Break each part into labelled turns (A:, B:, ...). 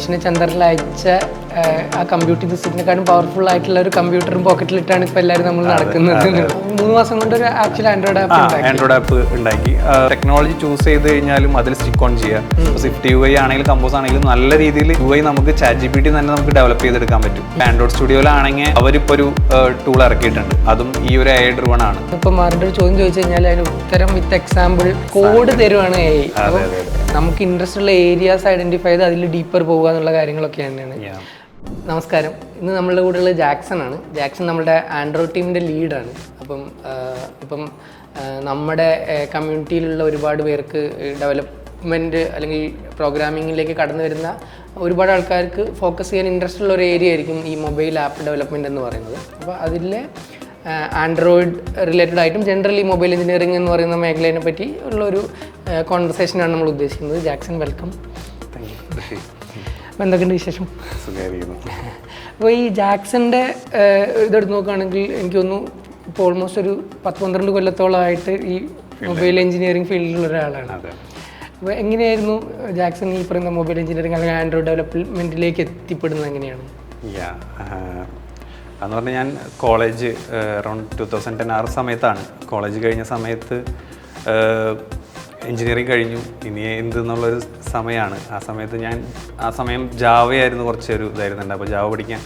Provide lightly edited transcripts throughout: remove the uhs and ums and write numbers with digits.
A: മനുഷ്യനെ ചന്ദ്രനിൽ അയച്ച ആ കമ്പ്യൂട്ടിംഗ് സിസ്റ്റത്തിനെക്കാളും പവർഫുൾ ആയിട്ടുള്ള ഒരു കമ്പ്യൂട്ടറും പോക്കറ്റിലിട്ടാണ് ഇപ്പോൾ എല്ലാവരും നമ്മൾ നടക്കുന്നത്. 3 മാസം കൊണ്ട് ഒരു ആക്ച്വൽ ആൻഡ്രോയിഡ്
B: ആപ്പ് ഉണ്ടാക്കി. ടെക്നോളജി ചൂസ് ചെയ്ത് കഴിഞ്ഞാലും അതിൽ സ്റ്റിക്ക് ഓൺ ചെയ്യുക. സ്വിഫ്റ്റ് UI ആണെങ്കിലും കമ്പോസ് ആണെങ്കിലും നല്ല രീതിയിൽ UI നമുക്ക് ChatGPT തന്നെ നമുക്ക് ഡെവലപ്പ് ചെയ്തെടുക്കാൻ പറ്റും. ആൻഡ്രോയിഡ് സ്റ്റുഡിയോയിലാണെങ്കിൽ അവരിപ്പോൾ ഒരു ടൂൾ ഇറക്കിയിട്ടുണ്ട്, അതും ഈ ഒരു AI ഡ്രിവൺ ആണ്.
A: ഇപ്പം മാറിൻ്റെ ഒരു ചോദ്യം ചോദിച്ചു കഴിഞ്ഞാൽ അതിന് ഉത്തരം വിത്ത് എക്സാമ്പിൾ കോഡ് തരുവാണ് AI. നമുക്ക് ഇൻട്രസ്റ്റ് ഉള്ള ഏരിയാസ് ഐഡന്റിഫൈ ചെയ്ത് അതിൽ ഡീപ്പർ പോകുക എന്നുള്ള കാര്യങ്ങളൊക്കെ തന്നെയാണ്. നമസ്കാരം, ഇന്ന് നമ്മളുടെ കൂടെയുള്ള ജാക്സൺ ആണ്. ജാക്സൺ നമ്മുടെ ആൻഡ്രോയിഡ് ടീമിൻ്റെ ലീഡാണ്. ഇപ്പം നമ്മുടെ കമ്മ്യൂണിറ്റിയിലുള്ള ഒരുപാട് പേർക്ക് ഡെവലപ്മെൻറ്റ് അല്ലെങ്കിൽ പ്രോഗ്രാമിങ്ങിലേക്ക് കടന്നു വരുന്ന ഒരുപാട് ആൾക്കാർക്ക് ഫോക്കസ് ചെയ്യാൻ ഇൻട്രസ്റ്റ് ഉള്ള ഒരു ഏരിയ ആയിരിക്കും ഈ മൊബൈൽ ആപ്പ് ഡെവലപ്മെൻറ്റ് എന്ന് പറയുന്നത്. അപ്പോൾ അതിലെ ആൻഡ്രോയിഡ് റിലേറ്റഡ് ആയിട്ടും ജനറലി മൊബൈൽ എഞ്ചിനീയറിംഗ് എന്ന് പറയുന്ന മേഖലയെ പറ്റി ഉള്ളൊരു കോൺവെർസേഷനാണ് നമ്മൾ ഉദ്ദേശിക്കുന്നത്. Jackson, welcome. അപ്പോൾ എന്തൊക്കെയുണ്ട് വിശേഷം? അപ്പോൾ ഈ ജാക്സൻ്റെ ഇതെടുത്ത് നോക്കുകയാണെങ്കിൽ എനിക്ക് തോന്നുന്നു ഇപ്പോൾ ഓൾമോസ്റ്റ് ഒരു 10-12 കൊല്ലത്തോളമായിട്ട് ഈ മൊബൈൽ എഞ്ചിനീയറിംഗ് ഫീൽഡിലുള്ള ഒരാളാണ്. അപ്പോൾ എങ്ങനെയായിരുന്നു ജാക്സൺ ഈ പറയുന്ന മൊബൈൽ എഞ്ചിനീയറിംഗ് അല്ലെങ്കിൽ ആൻഡ്രോയിഡ് ഡെവലപ്മെൻറ്റിലേക്ക് എത്തിപ്പെടുന്നത് എങ്ങനെയാണ്?
B: എന്ന് പറഞ്ഞാൽ ഞാൻ കോളേജ് അറൗണ്ട് 2010 ആ സമയത്താണ്. കോളേജ് കഴിഞ്ഞ സമയത്ത് എൻജിനീയറിങ് കഴിഞ്ഞു, ഇനി എന്തെന്നുള്ളൊരു സമയമാണ്. ആ സമയം ജാവയായിരുന്നു കുറച്ചൊരു ഇതായിരുന്നുണ്ട്. അപ്പോൾ ജാവ പഠിക്കാൻ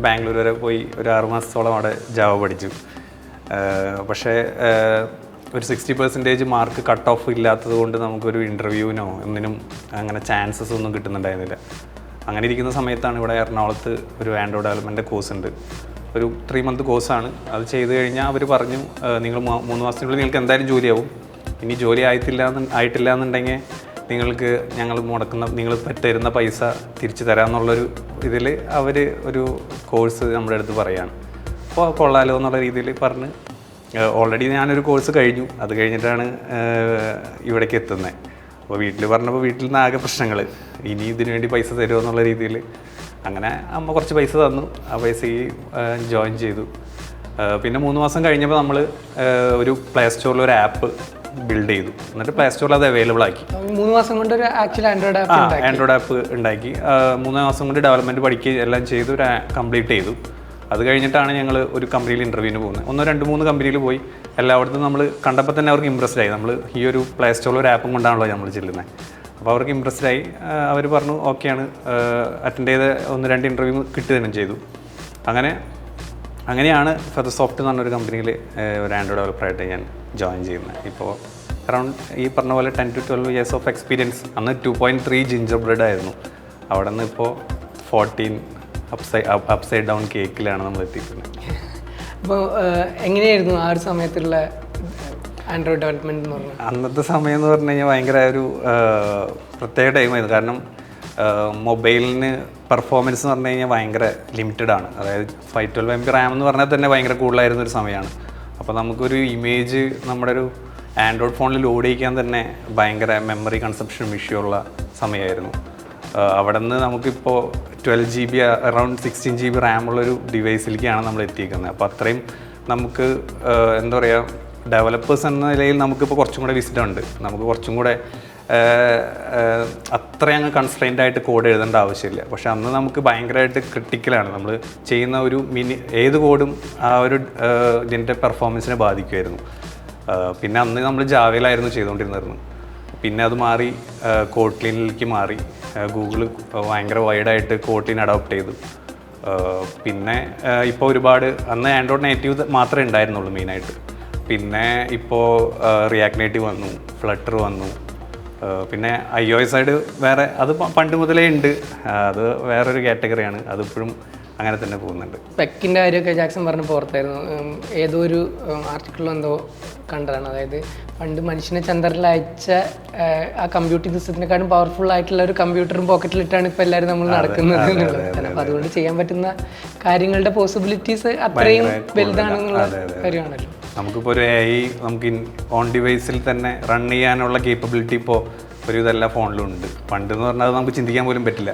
B: ബാംഗ്ലൂർ വരെ പോയി ഒരു 6 മാസത്തോളം അവിടെ ജാവ പഠിച്ചു. പക്ഷേ ഒരു 60% മാർക്ക് കട്ട് ഓഫ് ഇല്ലാത്തത് കൊണ്ട് നമുക്കൊരു ഇൻ്റർവ്യൂവിനോ ഒന്നിനും അങ്ങനെ ചാൻസസ് ഒന്നും കിട്ടുന്നുണ്ടായിരുന്നില്ല. അങ്ങനെ ഇരിക്കുന്ന സമയത്താണ് ഇവിടെ എറണാകുളത്ത് ഒരു ആൻഡ്രോയിഡ് ഡെവലപ്മെൻറ്റ് കോഴ്സ് ഉണ്ട്. ഒരു 3 മന്ത് കോഴ്സാണ്. അത് ചെയ്ത് കഴിഞ്ഞാൽ അവർ പറഞ്ഞു, നിങ്ങൾ 3 മാസത്തിനുള്ളിൽ നിങ്ങൾക്ക് എന്തായാലും ജോലിയാവും. ഇനി ജോലി ആയിട്ടില്ല എന്നുണ്ടെങ്കിൽ നിങ്ങൾക്ക് നിങ്ങൾ തരുന്ന പൈസ തിരിച്ചു തരാമെന്നുള്ളൊരു ഇതിൽ അവർ ഒരു കോഴ്സ് നമ്മുടെ അടുത്ത് പറയുകയാണ്. അപ്പോൾ കൊള്ളാലോ എന്നുള്ള രീതിയിൽ പറഞ്ഞ് ഓൾറെഡി ഞാനൊരു കോഴ്സ് കഴിഞ്ഞു. അത് കഴിഞ്ഞിട്ടാണ് ഇവിടേക്ക് എത്തുന്നത്. അപ്പോൾ വീട്ടിൽ പറഞ്ഞപ്പോൾ വീട്ടിൽ നിന്ന് ആകെ പ്രശ്നങ്ങൾ, ഇനി ഇതിനു വേണ്ടി പൈസ തരുമോ എന്നുള്ള രീതിയിൽ. അങ്ങനെ അമ്മ കുറച്ച് പൈസ തന്നു. ആ പൈസയ്ക്ക് ജോയിൻ ചെയ്തു. പിന്നെ 3 മാസം കഴിഞ്ഞപ്പോൾ നമ്മൾ ഒരു പ്ലേ സ്റ്റോറിൽ ഒരു ആപ്പ് ബിൽഡ് ചെയ്തു. എന്നിട്ട് പ്ലേ സ്റ്റോറിൽ അത് അവൈലബിൾ ആക്കി.
A: 3 മാസം കൊണ്ട് ഒരു ആക്ച്വൽ ആൻഡ്രോയിഡ്
B: ആപ്പ് ഉണ്ടാക്കി. 3 മാസം കൊണ്ട് ഡെവലപ്മെൻറ്റ് പഠിക്കുകയും എല്ലാം ചെയ്തു, കംപ്ലീറ്റ് ചെയ്തു. അത് കഴിഞ്ഞിട്ടാണ് ഞങ്ങൾ ഒരു കമ്പനിയിൽ ഇൻ്റർവ്യൂവിന് പോകുന്നത്. 1-2-3 കമ്പനിയിൽ പോയി. എല്ലായിടത്തും നമ്മൾ കണ്ടപ്പോൾ തന്നെ അവർക്ക് ഇമ്പ്രസ്ഡ് ആയി. നമ്മൾ ഈ ഒരു പ്ലേ സ്റ്റോറിൽ ഒരു ആപ്പും കൊണ്ടാണല്ലോ നമ്മൾ ചെല്ലുന്നത്. അപ്പോൾ അവർക്ക് ഇമ്പ്രസ്ഡ് ആയി. അവർ പറഞ്ഞു ഓക്കെയാണ്. അറ്റൻഡ് ചെയ്ത് 1-2 ഇൻ്റർവ്യൂ കിട്ടുകയും ചെയ്തു. അങ്ങനെയാണ് ഫെതർസോഫ്റ്റ് എന്ന് പറഞ്ഞൊരു കമ്പനിയിൽ ഒരു ആൻഡ്രോയിഡ് ഡെവലപ്പറായിട്ട് ഞാൻ ജോയിൻ ചെയ്യുന്നത്. ഇപ്പോൾ അറൗണ്ട് ഈ പറഞ്ഞ പോലെ 10-12 ഇയേഴ്സ് ഓഫ് എക്സ്പീരിയൻസ്. അന്ന് 2.3 ജിഞ്ചർ ബ്രെഡ് ആയിരുന്നു. അവിടെ നിന്ന് ഇപ്പോൾ 14 അപ്സൈഡ് ഡൗൺ കേക്കിലാണ് നമ്മൾ എത്തിക്കുന്നത്.
A: അപ്പോൾ എങ്ങനെയായിരുന്നു ആ ഒരു സമയത്തുള്ള ആൻഡ്രോയിഡ് ഡെവലപ്മെൻറ്റ് എന്ന് പറഞ്ഞാൽ?
B: അന്നത്തെ സമയം എന്ന് പറഞ്ഞു കഴിഞ്ഞാൽ ഭയങ്കര ഒരു പ്രത്യേക ടൈമായിരുന്നു. കാരണം മൊബൈലിന് പെർഫോമൻസ് എന്ന് പറഞ്ഞു കഴിഞ്ഞാൽ ഭയങ്കര ലിമിറ്റഡ് ആണ്. അതായത് 512 MB റാം എന്ന് പറഞ്ഞാൽ തന്നെ ഭയങ്കര കൂടുതലായിരുന്ന ഒരു സമയമാണ്. അപ്പോൾ നമുക്കൊരു ഇമേജ് നമ്മുടെ ഒരു ആൻഡ്രോയിഡ് ഫോണിൽ ലോഡ് ചെയ്യിക്കാൻ തന്നെ ഭയങ്കര മെമ്മറി കൺസപ്ഷൻ ഇഷ്യൂ ഉള്ള സമയമായിരുന്നു. അവിടെ നിന്ന് നമുക്കിപ്പോൾ 12 GB അറൗണ്ട് 16 GB റാമുള്ളൊരു ഡിവൈസിലേക്കാണ് നമ്മൾ എത്തിയിരിക്കുന്നത്. അപ്പോൾ അത്രയും നമുക്ക് എന്താ പറയുക, ഡെവലപ്പേഴ്സ് എന്ന നിലയിൽ നമുക്കിപ്പോൾ കുറച്ചും കൂടെ വിസിഡം ഉണ്ട്. നമുക്ക് കുറച്ചും കൂടെ അത്രയും അങ്ങ് കൺസ്ട്രെയിൻഡ് ആയിട്ട് കോഡ് എഴുതേണ്ട ആവശ്യമില്ല. പക്ഷെ അന്ന് നമുക്ക് ഭയങ്കരമായിട്ട് ക്രിട്ടിക്കലാണ്. നമ്മൾ ചെയ്യുന്ന ഒരു ഏത് കോഡും ആ ഒരു ഇതിൻ്റെ പെർഫോമൻസിനെ ബാധിക്കുമായിരുന്നു. പിന്നെ അന്ന് നമ്മൾ ജാവയിലായിരുന്നു ചെയ്തുകൊണ്ടിരുന്നത്. പിന്നെ അത് മാറി കോട്ട്ലിനിലേക്ക് മാറി. ഗൂഗിൾ ഭയങ്കര വൈഡായിട്ട് കോട്ട്ലിൻ അഡോപ്റ്റ് ചെയ്തു. പിന്നെ ഇപ്പോൾ ഒരുപാട്, അന്ന് ആൻഡ്രോയിഡ് നേറ്റീവ് മാത്രമേ ഉണ്ടായിരുന്നുള്ളൂ മെയിനായിട്ട്. പിന്നെ ഇപ്പോൾ റിയാക്ട് നേറ്റീവ് വന്നു, ഫ്ലട്ടർ വന്നു. പിന്നെ iOS സൈഡ് വേറെ, അത് പണ്ട് മുതലേ ഉണ്ട്. അത് വേറൊരു കാറ്റഗറിയാണ്. അതിപ്പോഴും അങ്ങനെ തന്നെ പോകുന്നുണ്ട്.
A: സ്പെക്കിൻ്റെ കാര്യമൊക്കെ ജാക്സൺ പറഞ്ഞപ്പോൾ ഓർത്തായിരുന്നു. ഏതോ ഒരു ആർട്ടിക്കിളിൽ എന്തോ കണ്ടതാണ്. അതായത് പണ്ട് മനുഷ്യനെ ചന്ദ്രനിൽ അയച്ച ആ കമ്പ്യൂട്ടിംഗ് സിസ്റ്റത്തിനെക്കാളും പവർഫുൾ ആയിട്ടുള്ള ഒരു കമ്പ്യൂട്ടറും പോക്കറ്റിലിട്ടാണ് ഇപ്പോൾ എല്ലാവരും നമ്മൾ നടക്കുന്നത് എന്നുള്ളത്. അപ്പോൾ അതുകൊണ്ട് ചെയ്യാൻ പറ്റുന്ന കാര്യങ്ങളുടെ പോസിബിലിറ്റീസ് അത്രയും വലുതാണെന്നുള്ള കാര്യമാണല്ലോ.
B: നമുക്കിപ്പോൾ ഒരു AI നമുക്ക് ഓൺ ഡിവൈസിൽ തന്നെ റൺ ചെയ്യാനുള്ള കേപ്പബിലിറ്റി ഇപ്പോൾ ഒരു ഇതെല്ലാം ഫോണിലും ഉണ്ട്. പണ്ടെന്ന് പറഞ്ഞാൽ അത് നമുക്ക് ചിന്തിക്കാൻ പോലും പറ്റില്ല.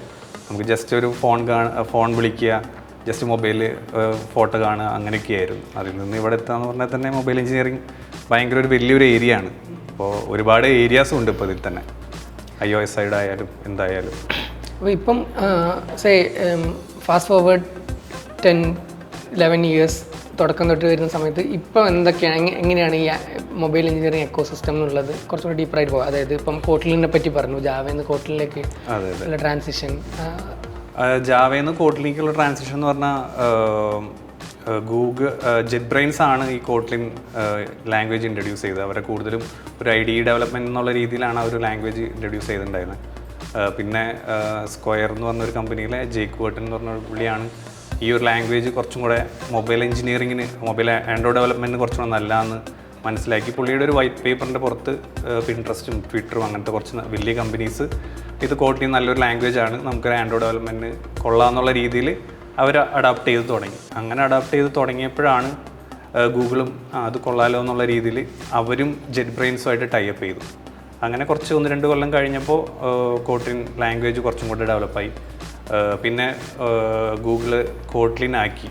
B: നമുക്ക് ജസ്റ്റ് ഒരു ഫോൺ വിളിക്കുക, ജസ്റ്റ് മൊബൈലിൽ ഫോട്ടോ കാണുക, അങ്ങനെയൊക്കെയായിരുന്നു. അതിൽ നിന്ന് ഇവിടെ എത്താന്ന് പറഞ്ഞാൽ തന്നെ മൊബൈൽ എഞ്ചിനീയറിംഗ് ഭയങ്കര ഒരു വലിയൊരു ഏരിയ ആണ്. അപ്പോൾ ഒരുപാട് ഏരിയാസും ഉണ്ട് ഇപ്പോൾ ഇതിൽ തന്നെ, iOS സൈഡ് ആയാലും എന്തായാലും.
A: അപ്പോൾ ഇപ്പം ഫാസ്റ്റ് ഫോർവേഡ് 10-11 ഇയേഴ്സ് തുടക്കം തൊട്ട് വരുന്ന സമയത്ത് ഇപ്പോൾ എന്തൊക്കെയാണ് എങ്ങനെയാണ് ഈ മൊബൈൽ എഞ്ചിനീയറിംഗ് എക്കോ സിസ്റ്റം എന്നുള്ളത് കുറച്ചുകൂടി ഡീപ്പറായിട്ട് പോകുക. അതായത് ഇപ്പം കോട്ട്ലിനെ പറ്റി പറഞ്ഞു, ജാവയിൽ കോട്ട്ലിലേക്ക് ഉള്ള ട്രാൻസിഷൻ.
B: ജാവയിൽ നിന്ന് കോട്ട്ലിലേക്കുള്ള ട്രാൻസിഷൻ എന്ന് പറഞ്ഞാൽ ജെറ്റ് ബ്രെയിൻസ് ആണ് ഈ കോട്ട്ലിൻ ലാംഗ്വേജ് ഇൻട്രൊഡ്യൂസ് ചെയ്തത്. അവരെ കൂടുതലും ഒരു IDE ഡെവലപ്മെൻറ്റ് എന്നുള്ള രീതിയിലാണ് അവർ ലാംഗ്വേജ് ഇൻട്രൊഡ്യൂസ് ചെയ്തിട്ടുണ്ടായിരുന്നത്. പിന്നെ സ്ക്വയർ എന്ന് പറഞ്ഞൊരു കമ്പനിയിലെ ജേക്ക് വേർട്ടൻ എന്ന് പറഞ്ഞ പുള്ളിയാണ് ഈ ഒരു ലാംഗ്വേജ് കുറച്ചും കൂടെ മൊബൈൽ എഞ്ചിനീയറിങ്ങിന്, മൊബൈൽ ആൻഡ്രോയിഡ് ഡെവലപ്മെൻറ്റിന് കുറച്ചും കൂടെ നല്ലതെന്ന് മനസ്സിലാക്കി പുള്ളിയുടെ ഒരു വൈറ്റ് പേപ്പറിൻ്റെ പുറത്ത് പിൻട്രസ്റ്റും ട്വിറ്ററും അങ്ങനത്തെ കുറച്ച് വലിയ കമ്പനീസ് ഇത് കോട്ട്ലിൻ നല്ലൊരു ലാംഗ്വേജ് ആണ്, നമുക്ക് ആൻഡ്രോയിഡ് ഡെവലപ്മെൻറ്റിന് കൊള്ളാമെന്നുള്ള രീതിയിൽ അവർ അഡാപ്റ്റ് ചെയ്ത് തുടങ്ങി. അങ്ങനെ അഡാപ്റ്റ് ചെയ്ത് തുടങ്ങിയപ്പോഴാണ് ഗൂഗിളും അത് കൊള്ളാലോ എന്നുള്ള രീതിയിൽ അവരും ജെറ്റ് ബ്രെയിൻസുമായിട്ട് ടൈപ്പ് ചെയ്തു. അങ്ങനെ കുറച്ച് 1-2 കൊല്ലം കഴിഞ്ഞപ്പോൾ കോട്ട്ലിൻ ലാംഗ്വേജ് കുറച്ചും കൂടി ഡെവലപ്പായി. പിന്നെ ഗൂഗിള് കോട്ട്ലിൻ ആക്കി,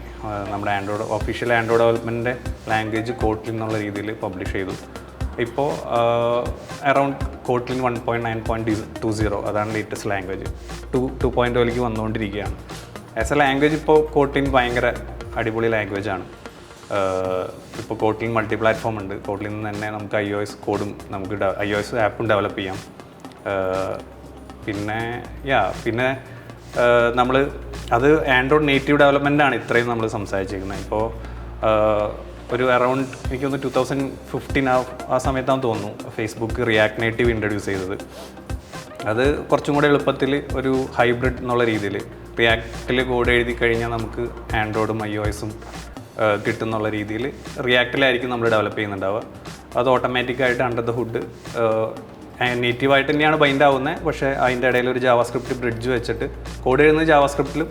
B: നമ്മുടെ ഒഫീഷ്യൽ ആൻഡ്രോയിഡ് ഡെവലപ്മെൻറ്റിൻ്റെ ലാംഗ്വേജ് കോട്ട്ലിൻ എന്നുള്ള രീതിയിൽ പബ്ലിഷ് ചെയ്തു. ഇപ്പോൾ അറൗണ്ട് കോട്ട്ലിൻ 1.9.20 അതാണ് ലേറ്റസ്റ്റ് ലാംഗ്വേജ്. 2.0ലേക്ക് വന്നുകൊണ്ടിരിക്കുകയാണ്. ആസ് എ ലാംഗ്വേജ് ഇപ്പോൾ കോട്ട്ലിൻ ഭയങ്കര അടിപൊളി ലാംഗ്വേജാണ്. ഇപ്പോൾ കോട്ട്ലിൻ മൾട്ടി പ്ലാറ്റ്ഫോം ഉണ്ട്. കോട്ട്ലിൻ നിന്ന് തന്നെ നമുക്ക് iOS കോഡും നമുക്ക് iOS ആപ്പും ഡെവലപ്പ് ചെയ്യാം. പിന്നെ നമ്മൾ അത് ആൻഡ്രോയിഡ് നേറ്റീവ് ഡെവലപ്മെൻ്റ് ആണ് ഇത്രയും നമ്മൾ സംസാരിച്ചിരിക്കുന്നത്. ഇപ്പോൾ ഒരു അറൗണ്ട് എനിക്ക് തോന്നുന്നു 2015 ആ സമയത്താണെന്ന് തോന്നുന്നു ഫേസ്ബുക്ക് റിയാക്ട് നേറ്റീവ് ഇൻട്രൊഡ്യൂസ് ചെയ്തത്. അത് കുറച്ചും കൂടെ എളുപ്പത്തിൽ ഒരു ഹൈബ്രിഡ് എന്നുള്ള രീതിയിൽ റിയാക്റ്റിൽ കോഡ് എഴുതി കഴിഞ്ഞാൽ നമുക്ക് ആൻഡ്രോയിഡും iOSഉം കിട്ടുന്നുള്ള രീതിയിൽ റിയാക്റ്റിലായിരിക്കും നമ്മൾ ഡെവലപ്പ് ചെയ്യുന്നുണ്ടാവുക. അത് ഓട്ടോമാറ്റിക്കായിട്ട് അണ്ടർ ദ ഹുഡ് നേറ്റീവായിട്ട് തന്നെയാണ് ബൈൻഡ് ആവുന്നത്. പക്ഷേ അതിൻ്റെ ഇടയിൽ ഒരു ജാവാസ്ക്രിപ്റ്റ് ബ്രിഡ്ജ് വെച്ചിട്ട് കോഡ് എഴുതുന്നത് ജാവാസ്ക്രിപ്റ്റിലും,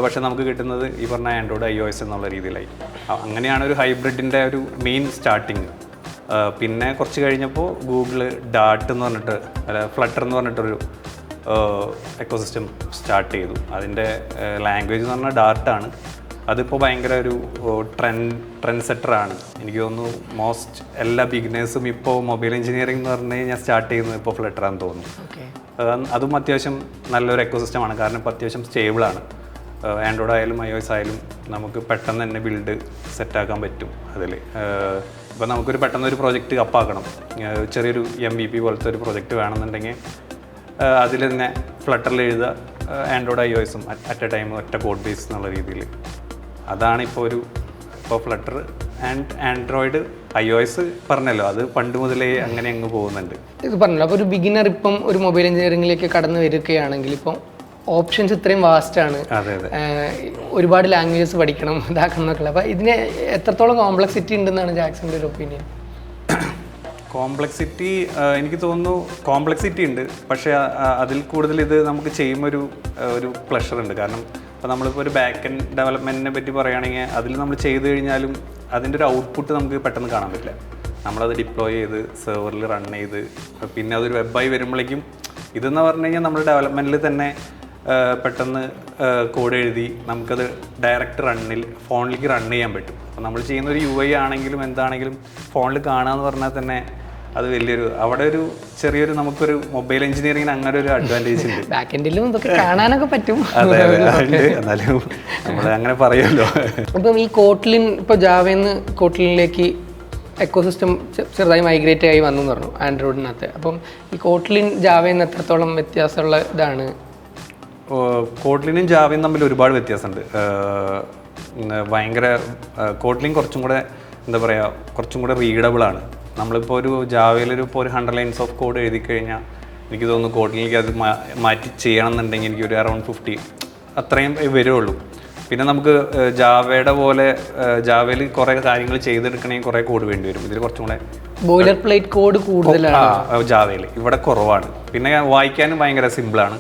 B: പക്ഷേ നമുക്ക് കിട്ടുന്നത് ഈ പറഞ്ഞ ആൻഡ്രോയിഡ് iOS എന്നുള്ള രീതിയിലായി. അങ്ങനെയാണ് ഒരു ഹൈബ്രിഡിൻ്റെ ഒരു മെയിൻ സ്റ്റാർട്ടിങ്. പിന്നെ കുറച്ച് കഴിഞ്ഞപ്പോൾ ഗൂഗിള് ഡാർട്ട് എന്ന് പറഞ്ഞിട്ട് ഫ്ലട്ടർ എന്ന് പറഞ്ഞിട്ടൊരു എക്കോസിസ്റ്റം സ്റ്റാർട്ട് ചെയ്തു. അതിൻ്റെ ലാംഗ്വേജ് എന്ന് പറഞ്ഞാൽ ഡാർട്ടാണ്. അതിപ്പോൾ ഭയങ്കര ഒരു ട്രെൻഡ് സെറ്ററാണ്. എനിക്ക് തോന്നുന്നു മോസ്റ്റ് എല്ലാ ബിഗിനേഴ്സും ഇപ്പോൾ മൊബൈൽ എഞ്ചിനീയറിംഗ് എന്ന് പറഞ്ഞു കഴിഞ്ഞാൽ സ്റ്റാർട്ട് ചെയ്യുന്നത് ഇപ്പോൾ ഫ്ലട്ടറാന്ന് തോന്നുന്നു. അതും അത്യാവശ്യം നല്ലൊരു എക്കോസിസ്റ്റമാണ്. കാരണം ഇപ്പോൾ അത്യാവശ്യം സ്റ്റേബിളാണ്. ആൻഡ്രോയിഡ് ആയാലും iOS ആയാലും നമുക്ക് പെട്ടെന്ന് തന്നെ ബിൽഡ് സെറ്റാക്കാൻ പറ്റും. അതിൽ ഇപ്പോൾ നമുക്കൊരു പെട്ടെന്നൊരു പ്രോജക്റ്റ് അപ്പാക്കണം, ചെറിയൊരു MVP പോലത്തെ ഒരു പ്രോജക്റ്റ് വേണമെന്നുണ്ടെങ്കിൽ അതിൽ തന്നെ ഫ്ലട്ടറിൽ എഴുതുക, ആൻഡ്രോയിഡ് iOSഉം അറ്റ് എ ടൈം ഒറ്റ കോഡ് ബേസ് എന്നുള്ള രീതിയിൽ. അതാണ് ഇപ്പോൾ ഫ്ലട്ടർ ആൻഡ് ആൻഡ്രോയിഡ് iOS പറഞ്ഞല്ലോ, അത് പണ്ട് മുതലേ അങ്ങനെ അങ്ങ് പോകുന്നുണ്ട്.
A: ഇത് പറഞ്ഞല്ലോ, അപ്പോൾ ഒരു ബിഗിനർ ഇപ്പം ഒരു മൊബൈൽ എഞ്ചിനീയറിംഗിലേക്ക് കടന്നു വരികയാണെങ്കിൽ ഇപ്പം ഓപ്ഷൻസ് ഇത്രയും വാസ്റ്റാണ്, ഒരുപാട് ലാംഗ്വേജസ് പഠിക്കണം, ഇതാക്കണം എന്നൊക്കെ. അപ്പോൾ ഇതിന് എത്രത്തോളം കോംപ്ലക്സിറ്റി ഉണ്ടെന്നാണ് ജാക്സന്റെ ഒരു ഒപ്പീനിയൻ?
B: കോംപ്ലക്സിറ്റി എനിക്ക് തോന്നുന്നു കോംപ്ലക്സിറ്റി ഉണ്ട്, പക്ഷേ അതിൽ കൂടുതൽ ഇത് നമുക്ക് ചെയ്യുമ്പോൾ ഒരു പ്ലഷർ ഉണ്ട്. കാരണം ഇപ്പോൾ നമ്മളിപ്പോൾ ഒരു ബാക്ക് എൻഡ് ഡെവലപ്മെൻറ്റിനെ പറ്റി പറയുകയാണെങ്കിൽ അതിൽ നമ്മൾ ചെയ്ത് കഴിഞ്ഞാലും അതിൻ്റെ ഒരു ഔട്ട്പുട്ട് നമുക്ക് പെട്ടെന്ന് കാണാൻ പറ്റില്ല. നമ്മളത് ഡിപ്ലോയ് ചെയ്ത് സെർവറിൽ റൺ ചെയ്ത് പിന്നെ അതൊരു വെബായി വരുമ്പോഴേക്കും ഇതെന്ന് പറഞ്ഞു കഴിഞ്ഞാൽ നമ്മൾ ഡെവലപ്മെൻറ്റിൽ തന്നെ പെട്ടെന്ന് കോഡ് എഴുതി നമുക്കത് ഡയറക്റ്റ് ഫോണിലേക്ക് റൺ ചെയ്യാൻ പറ്റും. അപ്പോൾ നമ്മൾ ചെയ്യുന്ന ഒരു UI ആണെങ്കിലും എന്താണെങ്കിലും ഫോണിൽ കാണാമെന്ന് പറഞ്ഞാൽ തന്നെ അത് വലിയൊരു അവിടെ ഒരു ചെറിയൊരു നമുക്കൊരു മൊബൈൽ എഞ്ചിനീയറിംഗിന് അങ്ങനെ ഒരു അഡ്വാൻറ്റേജ് ഉണ്ട്.
A: ബാക്ക് എൻഡിലും ഇതൊക്കെ കാണാനൊക്കെ പറ്റും.
B: അതെ എന്നാലും നമ്മൾ അങ്ങനെ പറയുമല്ലോ.
A: അപ്പം ഈ കോട്ട്ലിൻ ഇപ്പോൾ ജാവയിൽ കോട്ട്ലിനിലേക്ക് എക്കോസിസ്റ്റം ചെറുതായി മൈഗ്രേറ്റ് ആയി വന്നു എന്ന് പറഞ്ഞു ആൻഡ്രോയിഡിനകത്ത്. അപ്പം ഈ കോട്ട്ലിൻ ജാവയിൽ നിന്ന് എത്രത്തോളം വ്യത്യാസമുള്ള ഇതാണ്?
B: കോട്ട്ലിനും ജാവയും തമ്മിൽ ഒരുപാട് വ്യത്യാസമുണ്ട്. ഭയങ്കര കോട്ട്ലിൻ കുറച്ചും കൂടെ എന്താ പറയുക, കുറച്ചും കൂടെ റീഡബിളാണ്. നമ്മളിപ്പോൾ ഒരു ജാവയിലൊരു 100 ലൈൻസ് ഓഫ് കോഡ് എഴുതി കഴിഞ്ഞാൽ എനിക്ക് തോന്നുന്നു കോട്ട്ലിനിലേക്ക് അത് മാറ്റി ചെയ്യണം എന്നുണ്ടെങ്കിൽ എനിക്ക് ഒരു അറൗണ്ട് 50 അത്രയും വരുള്ളൂ. പിന്നെ നമുക്ക് ജാവയുടെ പോലെ ജാവയിൽ കുറേ കാര്യങ്ങൾ ചെയ്തെടുക്കണമെങ്കിൽ കുറേ കോഡ് വേണ്ടി വരും. ഇതിൽ കുറച്ചും കൂടെ
A: ബോയിലർ പ്ലേറ്റ് കോഡ് കൂടുതലാണ്
B: ജാവയിൽ, ഇവിടെ കുറവാണ്. പിന്നെ വായിക്കാനും ഭയങ്കര സിമ്പിളാണ്.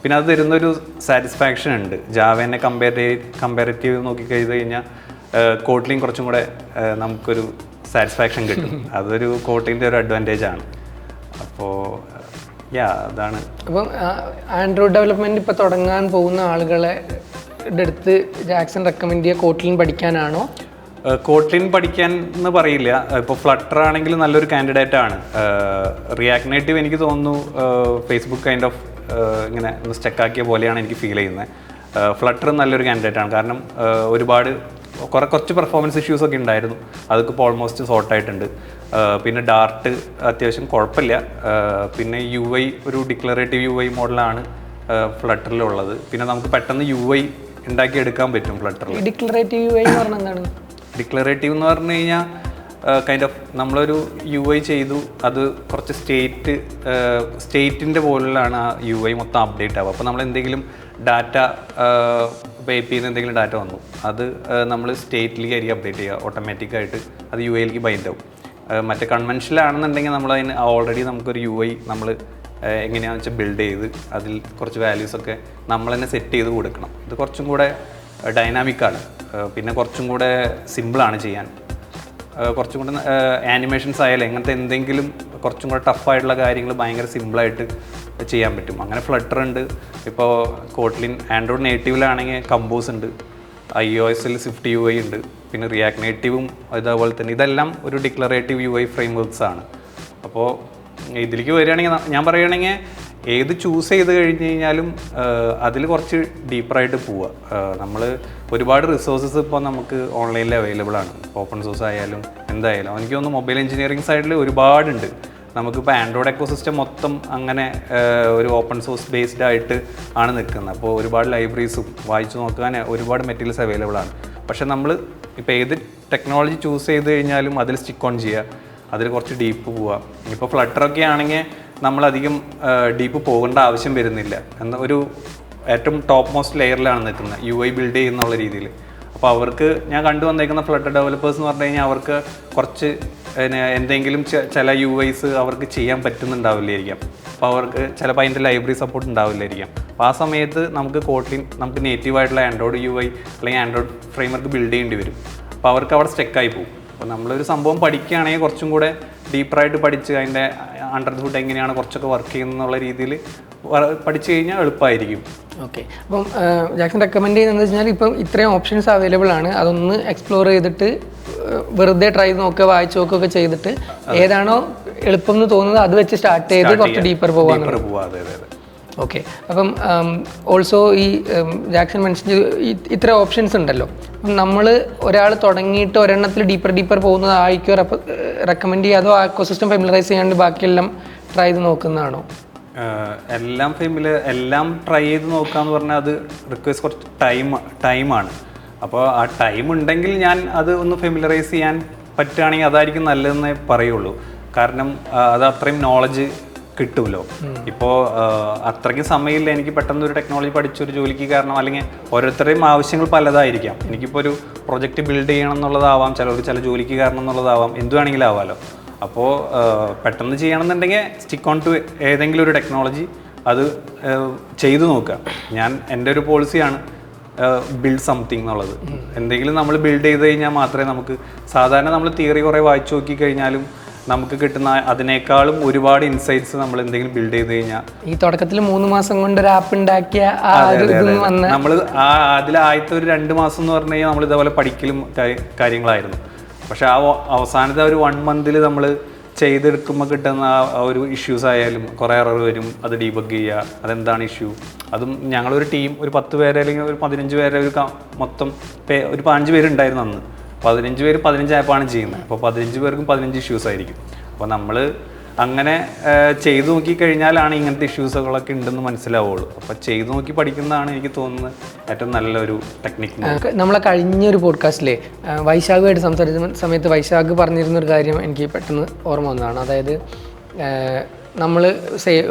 B: പിന്നെ അത് തരുന്നൊരു സാറ്റിസ്ഫാക്ഷൻ ഉണ്ട്. ജാവേനെ കമ്പാരറ്റീവ് നോക്കിക്കഴിഞ്ഞ് കഴിഞ്ഞാൽ കോട്ട്ലിൻ കുറച്ചും കൂടെ നമുക്കൊരു സാറ്റിസ്ഫാക്ഷൻ കിട്ടും. അതൊരു കോട്ട്ലിൻ്റെ ഒരു അഡ്വാൻറ്റേജ് ആണ്. അപ്പോൾ അതാണ്.
A: അപ്പം ആൻഡ്രോയിഡ് ഡെവലപ്മെൻറ്റ് ഇപ്പോൾ തുടങ്ങാൻ പോകുന്ന ആളുകളെ അടുത്ത് ജാക്സൺ റെക്കമെൻഡ് ചെയ്യുക കോട്ട്ലിൻ പഠിക്കാനാണോ?
B: കോട്ട്ലിൻ പഠിക്കാൻ എന്ന് പറയില്ല. ഇപ്പോൾ ഫ്ലട്ടർ ആണെങ്കിൽ നല്ലൊരു കാൻഡിഡേറ്റ് ആണ്. റിയാക്ട് നേറ്റീവ് എനിക്ക് തോന്നുന്നു ഫേസ്ബുക്ക് കൈൻഡ് ഓഫ് ഇങ്ങനെ ഒന്ന് സ്റ്റക്കാക്കിയ പോലെയാണ് എനിക്ക് ഫീൽ ചെയ്യുന്നത്. ഫ്ലട്ടർ നല്ലൊരു കാൻഡിഡേറ്റ് ആണ്, കാരണം ഒരുപാട് കുറച്ച് പെർഫോമൻസ് ഇഷ്യൂസ് ഒക്കെ ഉണ്ടായിരുന്നു, അതൊക്കെ ഇപ്പോൾ ഓൾമോസ്റ്റ് സോർട്ട് ആയിട്ടുണ്ട്. പിന്നെ ഡാർട്ട് അത്യാവശ്യം കുഴപ്പമില്ല. പിന്നെ UI ഒരു ഡിക്ലറേറ്റീവ് UI മോഡലാണ് ഫ്ലട്ടറിലുള്ളത്. പിന്നെ നമുക്ക് പെട്ടെന്ന് UI ഉണ്ടാക്കിയെടുക്കാൻ പറ്റും ഫ്ലട്ടറിൽ.
A: ഡിക്ലറേറ്റീവ് UI എന്ന് പറഞ്ഞാൽ എന്താണ്?
B: ഡിക്ലറേറ്റീവ് എന്ന് പറഞ്ഞു കഴിഞ്ഞാൽ കൈൻഡ് ഓഫ് നമ്മളൊരു UI ചെയ്തു, അത് കുറച്ച് സ്റ്റേറ്റിൻ്റെ പോലുള്ളതാണ് ആ UI മൊത്തം അപ്ഡേറ്റ് ആവുക. അപ്പോൾ നമ്മൾ എന്തെങ്കിലും ഡാറ്റ ഇപ്പോൾ API നിന്ന് എന്തെങ്കിലും ഡാറ്റ വന്നു, അത് നമ്മൾ സ്റ്റേറ്റിലേക്കായിരിക്കും അപ്ഡേറ്റ് ചെയ്യുക, ഓട്ടോമാറ്റിക്കായിട്ട് അത് UIയിലേക്ക് ബൈൻഡ് ആവും. മറ്റേ കൺവെൻഷനിലാണെന്നുണ്ടെങ്കിൽ നമ്മൾ അതിന് ഓൾറെഡി നമുക്കൊരു UI നമ്മൾ എങ്ങനെയാണെന്ന് വെച്ചാൽ ബിൽഡ് ചെയ്ത് അതിൽ കുറച്ച് വാല്യൂസൊക്കെ നമ്മൾ തന്നെ സെറ്റ് ചെയ്ത് കൊടുക്കണം. ഇത് കുറച്ചും കൂടെ ഡൈനാമിക്കാണ്, പിന്നെ കുറച്ചും കൂടെ സിമ്പിളാണ് ചെയ്യാൻ. കുറച്ചും കൂടെ ആനിമേഷൻസ് ആയാലും എങ്ങനത്തെ എന്തെങ്കിലും കുറച്ചും കൂടെ ടഫായിട്ടുള്ള കാര്യങ്ങൾ ഭയങ്കര സിമ്പിളായിട്ട് ചെയ്യാൻ പറ്റും. അങ്ങനെ ഫ്ലട്ടർ ഉണ്ട്. ഇപ്പോൾ കോട്ട്ലിൻ ആൻഡ്രോയിഡ് നേറ്റീവിലാണെങ്കിൽ കമ്പോസ് ഉണ്ട്, iOSൽ സ്വിഫ്റ്റ് UI ഉണ്ട്, പിന്നെ റിയാക്ട് നേറ്റീവും ഇതേപോലെ തന്നെ. ഇതെല്ലാം ഒരു ഡിക്ലറേറ്റീവ് UI ഫ്രെയിംവർക്ക്സ് ആണ്. അപ്പോൾ ഇതിലേക്ക് വരികയാണെങ്കിൽ ഞാൻ പറയുകയാണെങ്കിൽ ഏത് ചൂസ് ചെയ്ത് കഴിഞ്ഞ് കഴിഞ്ഞാലും അതിൽ കുറച്ച് ഡീപ്പറായിട്ട് പോവുക. നമ്മൾ ഒരുപാട് റിസോഴ്സസ് ഇപ്പോൾ നമുക്ക് ഓൺലൈനിൽ അവൈലബിൾ ആണ്, ഓപ്പൺ സോഴ്സ് ആയാലും എന്തായാലും. എനിക്ക് തോന്നുന്നു മൊബൈൽ എഞ്ചിനീയറിംഗ് സൈഡിൽ ഒരുപാടുണ്ട്. നമുക്കിപ്പോൾ ആൻഡ്രോയിഡ് എക്കോസിസ്റ്റം മൊത്തം അങ്ങനെ ഒരു ഓപ്പൺ സോഴ്സ് ബേസ്ഡ് ആയിട്ട് ആണ് നിൽക്കുന്നത്. അപ്പോൾ ഒരുപാട് ലൈബ്രറീസും വായിച്ചു നോക്കാൻ ഒരുപാട് മെറ്റീരിയൽസ് അവൈലബിൾ ആണ്. പക്ഷേ നമ്മൾ ഇപ്പോൾ ഏത് ടെക്നോളജി ചൂസ് ചെയ്ത് കഴിഞ്ഞാലും അതിൽ സ്റ്റിക്ക് ഓൺ ചെയ്യുക, അതിൽ കുറച്ച് ഡീപ്പ് പോവുക. ഇപ്പോൾ ഫ്ലട്ടറൊക്കെ ആണെങ്കിൽ നമ്മളധികം ഡീപ്പ് പോകേണ്ട ആവശ്യം വരുന്നില്ല. എന്നാൽ ഒരു ഏറ്റവും ടോപ്പ് മോസ്റ്റ് ലെയറിലാണ് നിൽക്കുന്നത് UI ബിൽഡ് ചെയ്യുന്നുള്ള രീതിയിൽ. അപ്പോൾ അവർക്ക് ഞാൻ കണ്ടുവന്നേക്കുന്ന ഫ്ലട്ടർ ഡെവലപ്പേഴ്സ് എന്ന് പറഞ്ഞു കഴിഞ്ഞാൽ അവർക്ക് കുറച്ച് എന്തെങ്കിലും ചില UIs അവർക്ക് ചെയ്യാൻ പറ്റുന്നുണ്ടാവില്ലായിരിക്കാം. അപ്പോൾ അവർക്ക് ചിലപ്പോൾ അതിൻ്റെ ലൈബ്രറി സപ്പോർട്ട് ഉണ്ടാവില്ലായിരിക്കാം. അപ്പോൾ ആ സമയത്ത് നമുക്ക് കോട്ട്ലിൻ നമുക്ക് നേറ്റീവായിട്ടുള്ള ആൻഡ്രോയിഡ് UI അല്ലെങ്കിൽ ആൻഡ്രോയിഡ് ഫ്രെയിംവർക്ക് ബിൽഡ് ചെയ്യേണ്ടി വരും. അപ്പോൾ അവർക്ക് അവിടെ സ്റ്റക്കായി പോകും. അപ്പോൾ നമ്മളൊരു സംഭവം പഠിക്കുകയാണെങ്കിൽ കുറച്ചും കൂടെ ഡീപ്പറായിട്ട് പഠിച്ച് അതിൻ്റെ അണ്ടർ ദ ഹുഡ് എങ്ങനെയാണ് കുറച്ചൊക്കെ വർക്ക് ചെയ്യുന്നുള്ള രീതിയിൽ പഠിച്ചു കഴിഞ്ഞാൽ എളുപ്പമായിരിക്കും.
A: ഓക്കെ. അപ്പം ജാക്സൺ റെക്കമെൻഡ് ചെയ്യുന്നത് വെച്ചാൽ ഇപ്പം ഇത്രയും ഓപ്ഷൻസ് അവൈലബിൾ ആണ്, അതൊന്ന് എക്സ്പ്ലോർ ചെയ്തിട്ട് വെറുതെ ട്രൈ ചെയ്ത് നോക്കുക, വായിച്ച് നോക്കുകയൊക്കെ ചെയ്തിട്ട് ഏതാണോ എളുപ്പം എന്ന് തോന്നുന്നത് അത് വെച്ച് സ്റ്റാർട്ട് ചെയ്ത് കുറച്ച് ഡീപ്പർ പോകാൻ. ഓക്കെ. അപ്പം ഓൾസോ ഈ ജാക്സൺ മെൻഷൻ ഇത്ര ഓപ്ഷൻസ് ഉണ്ടല്ലോ. അപ്പം നമ്മൾ ഒരാൾ തുടങ്ങിയിട്ട് ഒരെണ്ണത്തിൽ ഡീപ്പർ പോകുന്നത് ആയിക്കോ റെക്കമെൻഡ് ചെയ്യുക, അതോ എക്കോസിസ്റ്റം ഫെമിലറൈസ് ചെയ്യാണ്ട് ബാക്കിയെല്ലാം ട്രൈ ചെയ്ത് നോക്കുന്നതാണോ?
B: എല്ലാം ട്രൈ ചെയ്ത് നോക്കാന്ന് പറഞ്ഞാൽ അത് റിക്വസ്റ്റ് കുറച്ച് ടൈമാണ്. അപ്പോൾ ആ ടൈം ഉണ്ടെങ്കിൽ ഞാൻ അത് ഒന്ന് ഫെമിലറൈസ് ചെയ്യാൻ പറ്റുകയാണെങ്കിൽ അതായിരിക്കും നല്ലതെന്നേ പറയുള്ളൂ. കാരണം അത് അത്രയും നോളജ് കിട്ടുമല്ലോ. ഇപ്പോൾ അത്രയ്ക്കും സമയമില്ല എനിക്ക് പെട്ടെന്ന് ഒരു ടെക്നോളജി പഠിച്ചൊരു ജോലിക്ക് കാരണം, അല്ലെങ്കിൽ ഓരോരുത്തരുടെയും ആവശ്യങ്ങൾ പലതായിരിക്കാം. എനിക്കിപ്പോൾ ഒരു പ്രൊജക്റ്റ് ബിൽഡ് ചെയ്യണം എന്നുള്ളതാവാം, ചില ജോലിക്ക് കാരണം എന്നുള്ളതാവാം, എന്ത് വേണമെങ്കിലും ആവാമല്ലോ. അപ്പോൾ പെട്ടെന്ന് ചെയ്യണമെന്നുണ്ടെങ്കിൽ സ്റ്റിക്ക് ഓൺ ടു ഏതെങ്കിലും ഒരു ടെക്നോളജി അത് ചെയ്തു നോക്കുക. എൻ്റെ ഒരു പോളിസിയാണ് ബിൽഡ് സംതിങ് എന്നുള്ളത്. എന്തെങ്കിലും നമ്മൾ ബിൽഡ് ചെയ്ത് കഴിഞ്ഞാൽ മാത്രമേ നമുക്ക്, സാധാരണ നമ്മൾ തിയറി കുറേ വായിച്ചു നോക്കി കഴിഞ്ഞാലും നമുക്ക് കിട്ടുന്ന അതിനേക്കാളും ഒരുപാട് ഇൻസൈറ്റ്സ് നമ്മൾ എന്തെങ്കിലും ബിൽഡ് ചെയ്ത് കഴിഞ്ഞാൽ.
A: ഈ തുടക്കത്തിൽ 3 മാസം കൊണ്ട് ഒരു ആപ്പ് ഉണ്ടാക്കിയ
B: നമ്മൾ അതിൽ ആദ്യത്തെ ഒരു 2 മാസം എന്ന് പറഞ്ഞു കഴിഞ്ഞാൽ നമ്മൾ ഇതേപോലെ പഠിക്കലും കാര്യങ്ങളായിരുന്നു. പക്ഷെ ആ അവസാനത്തെ ഒരു 1 മന്തിൽ നമ്മൾ ചെയ്തെടുക്കുമ്പോൾ കിട്ടുന്ന ആ ഒരു ഇഷ്യൂസ് ആയാലും കുറേ എറർ വരും, അത് ഡീബഗ് ചെയ്യുക, അതെന്താണ് ഇഷ്യൂ. അതും ഞങ്ങളൊരു ടീം ഒരു 10 പേരെ അല്ലെങ്കിൽ ഒരു 15 പേരെ ഒരു മൊത്തം ഒരു 15 പേരുണ്ടായിരുന്നു അന്ന്. 15 പേര് 15 ആപ്പാണ് ചെയ്യുന്നത്. അപ്പോൾ 15 പേർക്കും 15 ഇഷ്യൂസ് ആയിരിക്കും. അപ്പോൾ നമ്മൾ അങ്ങനെ ചെയ്തു നോക്കിക്കഴിഞ്ഞാലാണ് ഇങ്ങനത്തെ ഇഷ്യൂസുകളൊക്കെ ഉണ്ടെന്ന് മനസ്സിലാവുള്ളൂ. അപ്പോൾ ചെയ്തു നോക്കി പഠിക്കുന്നതാണ് എനിക്ക് തോന്നുന്നത് ഏറ്റവും നല്ലൊരു ടെക്നിക്ക്.
A: നമ്മളെ കഴിഞ്ഞൊരു പോഡ്കാസ്റ്റിലെ വൈശാഖുമായിട്ട് സംസാരിച്ച സമയത്ത് വൈശാഖ് പറഞ്ഞിരുന്നൊരു കാര്യം എനിക്ക് പെട്ടെന്ന് ഓർമ്മ വന്നതാണ്. അതായത് നമ്മൾ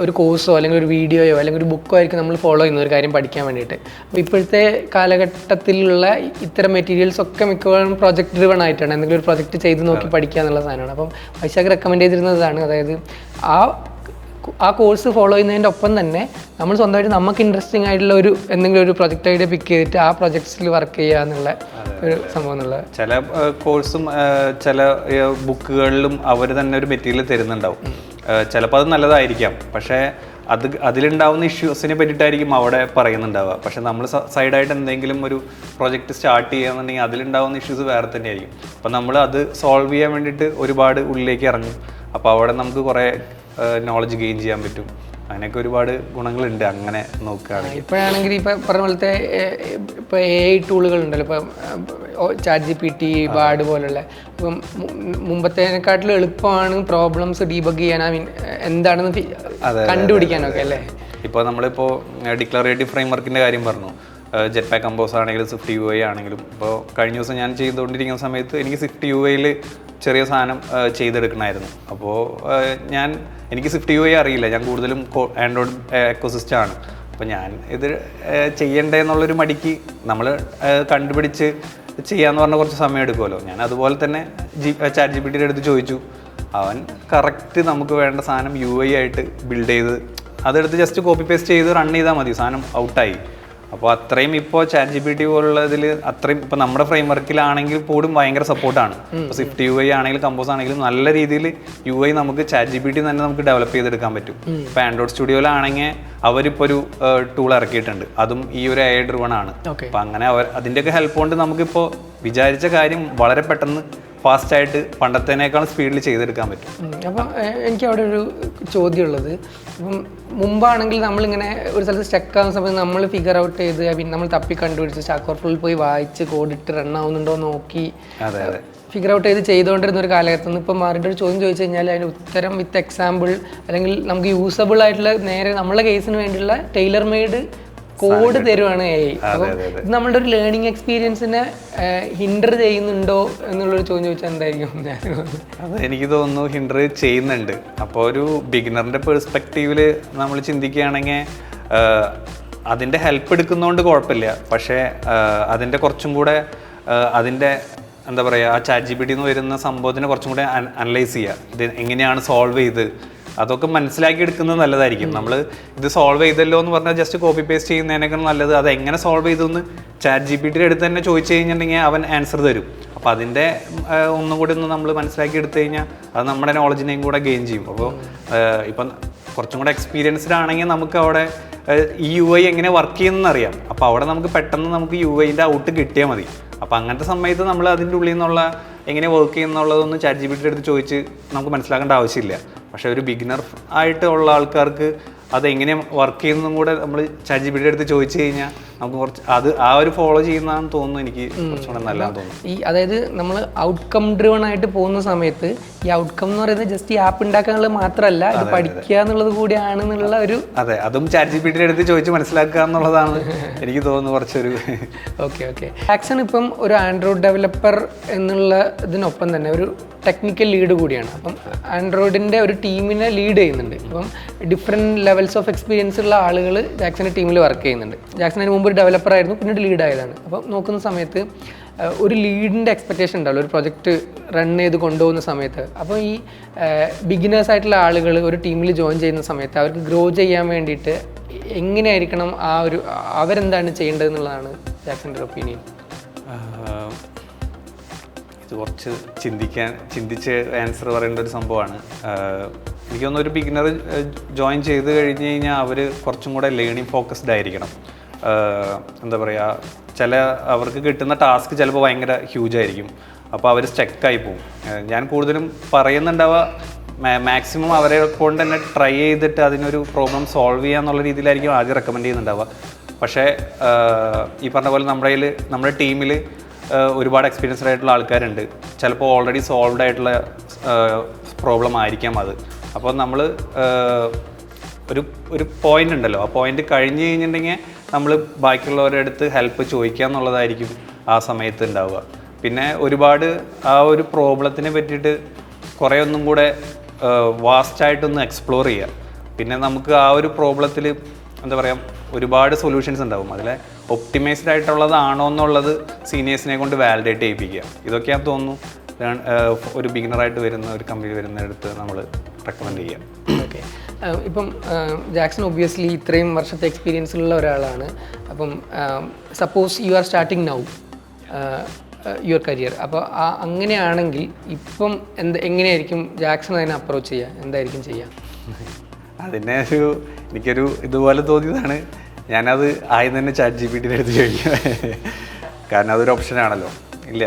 A: ഒരു കോഴ്സോ അല്ലെങ്കിൽ ഒരു വീഡിയോയോ അല്ലെങ്കിൽ ഒരു ബുക്കോ ആയിരിക്കും നമ്മൾ ഫോളോ ചെയ്യുന്ന ഒരു കാര്യം പഠിക്കാൻ വേണ്ടിയിട്ട്. അപ്പോൾ ഇപ്പോഴത്തെ കാലഘട്ടത്തിലുള്ള ഇത്തരം മെറ്റീരിയൽസ് ഒക്കെ മിക്കവാറും പ്രൊജക്ട് ഡ്രിവൺ ആയിട്ടാണ്, എന്തെങ്കിലും ഒരു പ്രൊജക്റ്റ് ചെയ്ത് നോക്കി പഠിക്കുക എന്നുള്ള സാധനമാണ്. അപ്പം വൈശാഖ് റെക്കമെൻഡ് ചെയ്തിരുന്നതാണ്, അതായത് ആ കോഴ്സ് ഫോളോ ചെയ്യുന്നതിൻ്റെ ഒപ്പം തന്നെ നമ്മൾ സ്വന്തമായിട്ട് നമുക്ക് ഇൻട്രസ്റ്റിംഗ് ആയിട്ടുള്ള എന്തെങ്കിലും ഒരു പ്രൊജക്റ്റ് ഐഡിയ പിക്ക് ചെയ്തിട്ട് ആ പ്രൊജക്ട്സിൽ വർക്ക് ചെയ്യുക എന്നുള്ള ഒരു സംഭവം എന്നുള്ളത്.
B: ചില കോഴ്സും ചില ബുക്കുകളിലും അവർ തന്നെ ഒരു മെറ്റീരിയൽ തരുന്നുണ്ടാവും. ചിലപ്പോൾ അത് നല്ലതായിരിക്കാം, പക്ഷേ അതിലുണ്ടാവുന്ന ഇഷ്യൂസിനെ പറ്റിയിട്ടായിരിക്കും അവിടെ പറയുന്നുണ്ടാവുക. പക്ഷെ നമ്മൾ സൈഡായിട്ട് എന്തെങ്കിലും ഒരു പ്രൊജക്റ്റ് സ്റ്റാർട്ട് ചെയ്യുകയെന്നുണ്ടെങ്കിൽ അതിലുണ്ടാവുന്ന ഇഷ്യൂസ് വേറെ തന്നെയായിരിക്കും. അപ്പോൾ നമ്മൾ അത് സോൾവ് ചെയ്യാൻ വേണ്ടിയിട്ട് ഒരുപാട് ഉള്ളിലേക്ക് ഇറങ്ങും. അപ്പോൾ അവിടെ നമുക്ക് കുറേ നോളജ് ഗെയിൻ ചെയ്യാൻ പറ്റും. അങ്ങനെയൊക്കെ ഒരുപാട് ഗുണങ്ങളുണ്ട് അങ്ങനെ നോക്കുകയാണെങ്കിൽ.
A: ഇപ്പോഴാണെങ്കിൽ ഇപ്പം പറഞ്ഞ പോലത്തെ ഇപ്പോൾ AI ടൂളുകൾ ഉണ്ടല്ലോ, ഇപ്പം ChatGPT, ബാഡ് പോലുള്ള. ഇപ്പം മുമ്പത്തേനെക്കാട്ടിലും എളുപ്പമാണ് പ്രോബ്ലംസ് ഡീബഗ് ചെയ്യാൻ, ഐ മീൻ എന്താണെന്ന് കണ്ടുപിടിക്കാനൊക്കെ അല്ലേ.
B: ഇപ്പോൾ നമ്മളിപ്പോൾ ഡിക്ലറേറ്റീവ് ഫ്രെയിംവർക്കിൻ്റെ കാര്യം പറഞ്ഞു, ജെറ്റ് പാക്ക് കമ്പോസ് ആണെങ്കിലും സ്വിഫ്റ്റ് UI ആണെങ്കിലും. ഇപ്പോൾ കഴിഞ്ഞ ദിവസം ഞാൻ ചെയ്തുകൊണ്ടിരിക്കുന്ന സമയത്ത് എനിക്ക് സ്വിഫ്റ്റ് UIയിൽ ചെറിയ സാധനം ചെയ്തെടുക്കണമായിരുന്നു. അപ്പോൾ എനിക്ക് സ്വിഫ്റ്റ് UI അറിയില്ല, ഞാൻ കൂടുതലും ആൻഡ്രോയിഡ് എക്കോസിസ്റ്റം ആണ്. അപ്പോൾ ഞാൻ ഇത് ചെയ്യണ്ടേന്നുള്ളൊരു മടിക്ക് നമ്മൾ കണ്ടുപിടിച്ച് ചെയ്യാമെന്ന് പറഞ്ഞാൽ കുറച്ച് സമയം എടുക്കുമല്ലോ. ഞാൻ അതുപോലെ തന്നെ ChatGPTയുടെ അടുത്ത് ചോദിച്ചു. അവൻ കറക്റ്റ് നമുക്ക് വേണ്ട സാധനം UI ആയിട്ട് ബിൽഡ് ചെയ്ത് അതെടുത്ത് ജസ്റ്റ് കോപ്പി പേസ്റ്റ് ചെയ്ത് റൺ ചെയ്താൽ മതി, സാധനം ഔട്ടായി. അപ്പോൾ അത്രയും ഇപ്പോൾ ChatGPT പോലുള്ളതിൽ അത്രയും ഇപ്പോൾ നമ്മുടെ ഫ്രെയിം വർക്കിലാണെങ്കിൽ പോലും ഭയങ്കര സപ്പോർട്ടാണ്. ഇപ്പോൾ സ്വിഫ്റ്റ് UI ആണെങ്കിലും കമ്പോസ് ആണെങ്കിലും നല്ല രീതിയിൽ UI നമുക്ക് ChatGPT തന്നെ നമുക്ക് ഡെവലപ്പ് ചെയ്തെടുക്കാൻ പറ്റും. ഇപ്പോൾ ആൻഡ്രോയിഡ് സ്റ്റുഡിയോയിലാണെങ്കിൽ അവരിപ്പോൾ ഒരു ടൂൾ ഇറക്കിയിട്ടുണ്ട്, അതും ഈ ഒരു AI ഡ്രിവൺ ആണ്. അപ്പോൾ അങ്ങനെ അതിൻ്റെയൊക്കെ ഹെൽപ്പ് കൊണ്ട് നമുക്കിപ്പോൾ വിചാരിച്ച കാര്യം വളരെ പെട്ടെന്ന് ഫാസ്റ്റായിട്ട് പണ്ടത്തേനേക്കാൾ സ്പീഡിൽ ചെയ്തെടുക്കാൻ പറ്റും.
A: അപ്പം എനിക്ക് അവിടെ ഒരു ചോദ്യമുള്ളത്, ഇപ്പം മുമ്പാണെങ്കിൽ നമ്മളിങ്ങനെ ഒരു സ്ഥലത്ത് സ്റ്റക്ക് ആകുന്ന സമയത്ത് നമ്മൾ ഫിഗർ ഔട്ട് ചെയ്ത് പിന്നെ നമ്മൾ തപ്പി കണ്ടുപിടിച്ച് സ്റ്റാക്ക് ഓവർഫ്ലോയിൽ പോയി വായിച്ച് കോഡിട്ട് റൺ ആവുന്നുണ്ടോ നോക്കി ഫിഗർ ഔട്ട് ചെയ്തുകൊണ്ടിരുന്ന ഒരു കാലഘട്ടത്തിൽ നിന്ന് ഇപ്പം മാറിയിട്ട് ഒരു ചോദ്യം ചോദിച്ചു കഴിഞ്ഞാൽ അതിന് ഉത്തരം വിത്ത് എക്സാമ്പിൾ അല്ലെങ്കിൽ നമുക്ക് യൂസബിൾ ആയിട്ടുള്ള നേരെ നമ്മളെ കേസിന് വേണ്ടിയുള്ള ടൈലർ മെയ്ഡ് കോഡ് തരുവാണ് AI. അപ്പം ഇത് നമ്മളുടെ ഒരു ലേണിംഗ് എക്സ്പീരിയൻസിനെ ഹിൻഡർ ചെയ്യുന്നുണ്ടോ എന്നുള്ളൊരു ചോദ്യം ചോദിച്ചാൽ എന്തായിരിക്കും?
B: അത് എനിക്ക് തോന്നുന്നു ഹിൻഡർ ചെയ്യുന്നുണ്ട്. അപ്പോൾ ഒരു ബിഗിനറിൻ്റെ പെർസ്പെക്റ്റീവിൽ നമ്മൾ ചിന്തിക്കുകയാണെങ്കിൽ അതിൻ്റെ ഹെൽപ്പ് എടുക്കുന്നതുകൊണ്ട് കുഴപ്പമില്ല. പക്ഷേ അതിൻ്റെ കുറച്ചും കൂടെ അതിൻ്റെ എന്താ പറയുക, ആ ChatGPT എന്ന് വരുന്ന സംഭവത്തിനെ കുറച്ചും കൂടെ അനലൈസ് ചെയ്യുക. ഇത് എങ്ങനെയാണ് സോൾവ് ചെയ്ത് അതൊക്കെ മനസ്സിലാക്കി എടുക്കുന്നത് നല്ലതായിരിക്കും. നമ്മൾ ഇത് സോൾവ് ചെയ്തല്ലോ എന്ന് പറഞ്ഞാൽ ജസ്റ്റ് കോപ്പി പേസ്റ്റ് ചെയ്യുന്നതിനേക്കാൾ നല്ലത് അത് എങ്ങനെ സോൾവ് ചെയ്തെന്ന് ChatGPTയുടെ അടുത്ത് തന്നെ ചോദിച്ചു കഴിഞ്ഞിട്ടുണ്ടെങ്കിൽ അവൻ ആൻസർ തരും. അപ്പോൾ അതിൻ്റെ ഒന്നും കൂടി ഒന്ന് നമ്മൾ മനസ്സിലാക്കി എടുത്തു കഴിഞ്ഞാൽ അത് നമ്മുടെ നോളജിനെയും കൂടെ ഗെയിൻ ചെയ്യും. അപ്പോൾ ഇപ്പം കുറച്ചും കൂടെ എക്സ്പീരിയൻസ്ഡ് ആണെങ്കിൽ നമുക്ക് അവിടെ ഈ UI എങ്ങനെ വർക്ക് ചെയ്യുന്നതെന്ന് അറിയാം. അപ്പോൾ അവിടെ നമുക്ക് പെട്ടെന്ന് നമുക്ക് UIൻ്റെ ഔട്ട് കിട്ടിയാൽ മതി. അപ്പോൾ അങ്ങനത്തെ സമയത്ത് നമ്മൾ അതിൻ്റെ ഉള്ളിൽ നിന്നുള്ള എങ്ങനെ വർക്ക് ചെയ്യുന്നുള്ളതൊന്നും ChatGPTയുടെ അടുത്ത് ചോദിച്ച് നമുക്ക് മനസ്സിലാക്കേണ്ട ആവശ്യമില്ല. പക്ഷേ ഒരു ബിഗിനർ ആയിട്ടുള്ള ആൾക്കാർക്ക് അതെങ്ങനെ വർക്ക് ചെയ്യുന്നതും കൂടെ നമ്മൾ ChatGPTയുടെ അടുത്ത് ചോദിച്ചു കഴിഞ്ഞാൽ നമുക്ക് കുറച്ച് ആ ഒരു ഫോളോ ചെയ്യുന്നതാണെന്ന് തോന്നുന്നു. എനിക്ക് കുറച്ചുകൂടെ നല്ലതാണെന്ന് തോന്നുന്നു.
A: അതായത് നമ്മൾ ഔട്ട്കം ഡ്രിവൺ ആയിട്ട് പോകുന്ന സമയത്ത് ഈ ഔട്ട്കം എന്ന് പറയുന്നത് ജസ്റ്റ് ഈ ആപ്പ് ഉണ്ടാക്കാനുള്ളത് മാത്രമല്ല, ഇത് പഠിക്കുക എന്നുള്ളത് കൂടിയാണെന്നുള്ള ഒരു
B: അതെ, അതും ChatGPTയുടെ അടുത്ത് ചോദിച്ച് മനസ്സിലാക്കുക എന്നുള്ളതാണ് എനിക്ക് തോന്നുന്നു കുറച്ചൊരു
A: ഓക്കെ. ജാക്സൺ ഇപ്പം ഒരു ആൻഡ്രോയിഡ് ഡെവലപ്പർ എന്നുള്ള ഇതിനൊപ്പം തന്നെ ഒരു ടെക്നിക്കൽ ലീഡ് കൂടിയാണ്. അപ്പം ആൻഡ്രോയിഡിൻ്റെ ഒരു ടീമിനെ ലീഡ് ചെയ്യുന്നുണ്ട്. അപ്പം ഡിഫറെൻറ്റ് ലെവൽസ് ഓഫ് എക്സ്പീരിയൻസ് ഉള്ള ആളുകൾ ജാക്സൻ്റെ ടീമിൽ വർക്ക് ചെയ്യുന്നുണ്ട്. ജാക്സൺ അതിന് മുമ്പ് ഒരു ഡെവലപ്പർ ആയിരുന്നു, പിന്നീട് ലീഡായതാണ്. അപ്പം നോക്കുന്ന സമയത്ത് ഒരു ലീഡിൻ്റെ എക്സ്പെക്റ്റേഷൻ ഉണ്ടാവില്ല ഒരു പ്രൊജക്റ്റ് റൺ ചെയ്ത് കൊണ്ടുപോകുന്ന സമയത്ത്. അപ്പോൾ ഈ ബിഗിനേഴ്സ് ആയിട്ടുള്ള ആളുകൾ ഒരു ടീമിൽ ജോയിൻ ചെയ്യുന്ന സമയത്ത് അവർക്ക് ഗ്രോ ചെയ്യാൻ വേണ്ടിയിട്ട് എങ്ങനെയായിരിക്കണം അവരെന്താണ് ചെയ്യേണ്ടത് എന്നുള്ളതാണ് ജാക്സൻ്റെ ഒരു ഒപ്പീനിയൻ.
B: ഇത് കുറച്ച് ചിന്തിച്ച് ആൻസർ പറയേണ്ട ഒരു സംഭവമാണ്. എനിക്ക് തോന്നുന്നു ഒരു ബിഗിനർ ജോയിൻ ചെയ്ത് കഴിഞ്ഞ് കഴിഞ്ഞാൽ അവർ കുറച്ചും കൂടെ ലേണിംഗ് ഫോക്കസ്ഡ് ആയിരിക്കണം. എന്താ പറയുക, അവർക്ക് കിട്ടുന്ന ടാസ്ക് ചിലപ്പോൾ ഭയങ്കര ഹ്യൂജ് ആയിരിക്കും. അപ്പോൾ അവർ സ്റ്റക്കായി പോകും. ഞാൻ കൂടുതലും പറയുന്നുണ്ടാവുക മാക്സിമം അവരെ കൊണ്ട് തന്നെ ട്രൈ ചെയ്തിട്ട് അതിനൊരു പ്രോബ്ലം സോൾവ് ചെയ്യുക എന്നുള്ള രീതിയിലായിരിക്കും ആദ്യം റെക്കമെൻഡ് ചെയ്യുന്നുണ്ടാവുക. പക്ഷേ ഈ പറഞ്ഞ പോലെ നമ്മുടെ ടീമിൽ ഒരുപാട് എക്സ്പീരിയൻസ്ഡ് ആയിട്ടുള്ള ആൾക്കാരുണ്ട്. ചിലപ്പോൾ ഓൾറെഡി സോൾവ്ഡ് ആയിട്ടുള്ള പ്രോബ്ലം ആയിരിക്കാം അത്. അപ്പോൾ നമ്മൾ ഒരു പോയിന്റ് ഉണ്ടല്ലോ, ആ പോയിന്റ് കഴിഞ്ഞ് കഴിഞ്ഞിട്ടുണ്ടെങ്കിൽ നമ്മൾ ബാക്കിയുള്ളവരുടെ അടുത്ത് ഹെൽപ്പ് ചോദിക്കുക എന്നുള്ളതായിരിക്കും ആ സമയത്ത് ഉണ്ടാവുക. പിന്നെ ഒരുപാട് ആ ഒരു പ്രോബ്ലത്തിനെ പറ്റിയിട്ട് കുറേ ഒന്നും കൂടെ വാസ്റ്റായിട്ടൊന്ന് എക്സ്പ്ലോർ ചെയ്യുക. പിന്നെ നമുക്ക് ആ ഒരു പ്രോബ്ലത്തിൽ എന്താ പറയുക ഒരുപാട് സൊല്യൂഷൻസ് ഉണ്ടാവും. അതിലെ ഒപ്റ്റിമൈസ്ഡ് ആയിട്ടുള്ളതാണോ എന്നുള്ളത് സീനിയേഴ്സിനെ കൊണ്ട് വാലിഡേറ്റ് ചെയ്യിപ്പിക്കുക. ഇതൊക്കെയാണ് തോന്നുന്നു ഒരു ബിഗിനറായിട്ട് വരുന്ന ഒരു കമ്പനി വരുന്നിടത്ത് നമ്മൾ റെക്കമെൻഡ് ചെയ്യാം.
A: ഓക്കെ. ഇപ്പം ജാക്സൺ ഒബ്വിയസ്ലി ഇത്രയും വർഷത്തെ എക്സ്പീരിയൻസിലുള്ള ഒരാളാണ്. അപ്പം suppose you are starting now your career. അപ്പോൾ അങ്ങനെയാണെങ്കിൽ ഇപ്പം എങ്ങനെയായിരിക്കും ജാക്സൺ അതിനെ അപ്രോച്ച് ചെയ്യുക? എന്തായിരിക്കും ചെയ്യുക?
B: അതിനെ എനിക്കൊരു ഇതുപോലെ തോന്നിയതാണ്. ഞാനത് ആദ്യം തന്നെ ChatGPTയുടെ അടുത്ത് ചോദിക്കുക. കാരണം അതൊരു ഓപ്ഷനാണല്ലോ. ഇല്ല,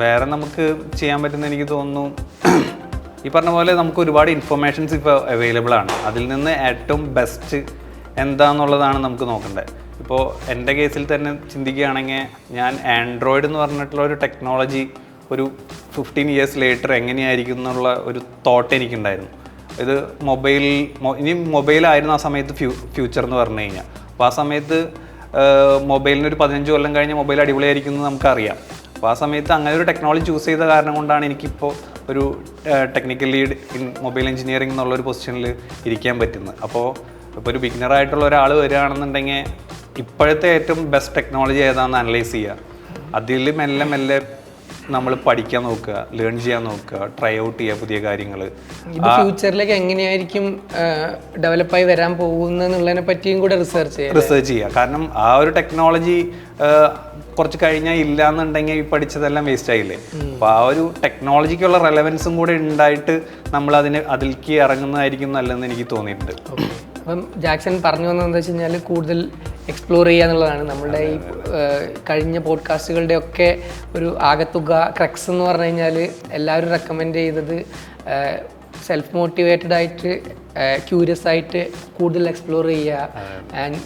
B: വേറെ നമുക്ക് ചെയ്യാൻ പറ്റുന്ന എനിക്ക് തോന്നുന്നു ഈ പറഞ്ഞ പോലെ നമുക്ക് ഒരുപാട് ഇൻഫർമേഷൻസ് ഇപ്പോൾ അവൈലബിൾ ആണ്. അതിൽ നിന്ന് ഏറ്റവും ബെസ്റ്റ് എന്താണെന്നുള്ളതാണ് നമുക്ക് നോക്കേണ്ടത്. ഇപ്പോൾ എൻ്റെ കേസിൽ തന്നെ ചിന്തിക്കുകയാണെങ്കിൽ ഞാൻ ആൻഡ്രോയിഡ് എന്ന് പറഞ്ഞിട്ടുള്ള ഒരു ടെക്നോളജി ഒരു 15 ഇയേഴ്സ് ലേറ്റർ എങ്ങനെയായിരിക്കും എന്നുള്ള ഒരു തോട്ട് എനിക്കുണ്ടായിരുന്നു. ഇത് ഇനി മൊബൈലായിരുന്നു ആ സമയത്ത് ഫ്യൂച്ചർ എന്ന് പറഞ്ഞു കഴിഞ്ഞാൽ. അപ്പോൾ ആ സമയത്ത് മൊബൈലിന് ഒരു 15 കൊല്ലം കഴിഞ്ഞ് മൊബൈൽ അടിപൊളിയായിരിക്കും എന്ന് നമുക്കറിയാം. അപ്പോൾ ആ സമയത്ത് അങ്ങനെ ഒരു ടെക്നോളജി ചൂസ് ചെയ്ത കാരണം കൊണ്ടാണ് എനിക്കിപ്പോൾ ഒരു technical lead in mobile engineering എന്നുള്ളൊരു പൊസിഷനിൽ ഇരിക്കാൻ പറ്റുന്നത്. അപ്പോൾ ഒരു ബിഗിനറായിട്ടുള്ള ഒരാൾ വരികയാണെന്നുണ്ടെങ്കിൽ ഇപ്പോഴത്തെ ഏറ്റവും ബെസ്റ്റ് ടെക്നോളജി ഏതാണെന്ന് അനലൈസ് ചെയ്യുക. അതിൽ മെല്ലെ മെല്ലെ നമ്മൾ പഠിക്കാൻ നോക്കുക, ലേൺ ചെയ്യാൻ നോക്കുക, ട്രൈ ഔട്ട് ചെയ്യുക പുതിയ കാര്യങ്ങൾ.
A: ഇത് ഫ്യൂച്ചറിലേക്ക് എങ്ങനെയായിരിക്കും ഡെവലപ്പായി വരാൻ പോകുന്നതിനെ പറ്റിയും കൂടെ റിസർച്ച്
B: ചെയ്യുക. കാരണം ആ ഒരു ടെക്നോളജി കുറച്ച് കഴിഞ്ഞാൽ ഇല്ല എന്നുണ്ടെങ്കിൽ ഈ പഠിച്ചതെല്ലാം വേസ്റ്റ് ആയില്ലേ. അപ്പോൾ ആ ഒരു ടെക്നോളജിക്കുള്ള റെലവൻസും കൂടെ ഉണ്ടായിട്ട് നമ്മൾ അതിലേക്ക് ഇറങ്ങുന്നതായിരിക്കും നല്ലതെന്ന് എനിക്ക് തോന്നിയിട്ടുണ്ട്.
A: അപ്പം ജാക്സൺ പറഞ്ഞു വന്നത് എന്താ വെച്ച് കഴിഞ്ഞാൽ കൂടുതൽ എക്സ്പ്ലോർ ചെയ്യുക എന്നുള്ളതാണ്. നമ്മളുടെ ഈ കഴിഞ്ഞ പോഡ്കാസ്റ്റുകളുടെ ഒക്കെ ഒരു ആകത്തുക ക്രക്സ് എന്ന് പറഞ്ഞു കഴിഞ്ഞാൽ എല്ലാവരും റെക്കമെൻഡ് ചെയ്തത് സെൽഫ് മോട്ടിവേറ്റഡ് ആയിട്ട് ക്യൂരിയസ് ആയിട്ട് കൂടുതൽ എക്സ്പ്ലോർ ചെയ്യുക, ആൻഡ്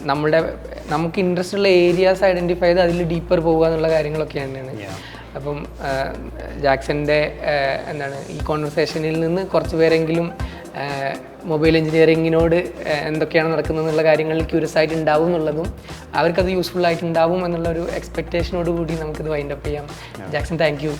A: നമുക്ക് ഇൻട്രസ്റ്റ് ഉള്ള ഏരിയാസ് ഐഡൻറ്റിഫൈ ചെയ്ത് അതിൽ ഡീപ്പർ പോകുക എന്നുള്ള കാര്യങ്ങളൊക്കെ തന്നെയാണ്. അപ്പം ജാക്സൻ്റെ ഈ കോൺവെർസേഷനിൽ നിന്ന് കുറച്ച് പേരെങ്കിലും മൊബൈൽ എഞ്ചിനീയറിങ്ങിനോട് എന്തൊക്കെയാണ് നടക്കുന്നത് എന്നുള്ള കാര്യങ്ങളിൽ ക്യൂരിയസ് ആയിട്ട് ഉണ്ടാവും എന്നുള്ളതും അവർക്കത് യൂസ്ഫുൾ ആയിട്ടുണ്ടാവും എന്നുള്ള ഒരു എക്സ്പെക്റ്റേഷനോട് കൂടി നമുക്കിത് വൈൻഡപ്പ് ചെയ്യാം. Jackson, thank you.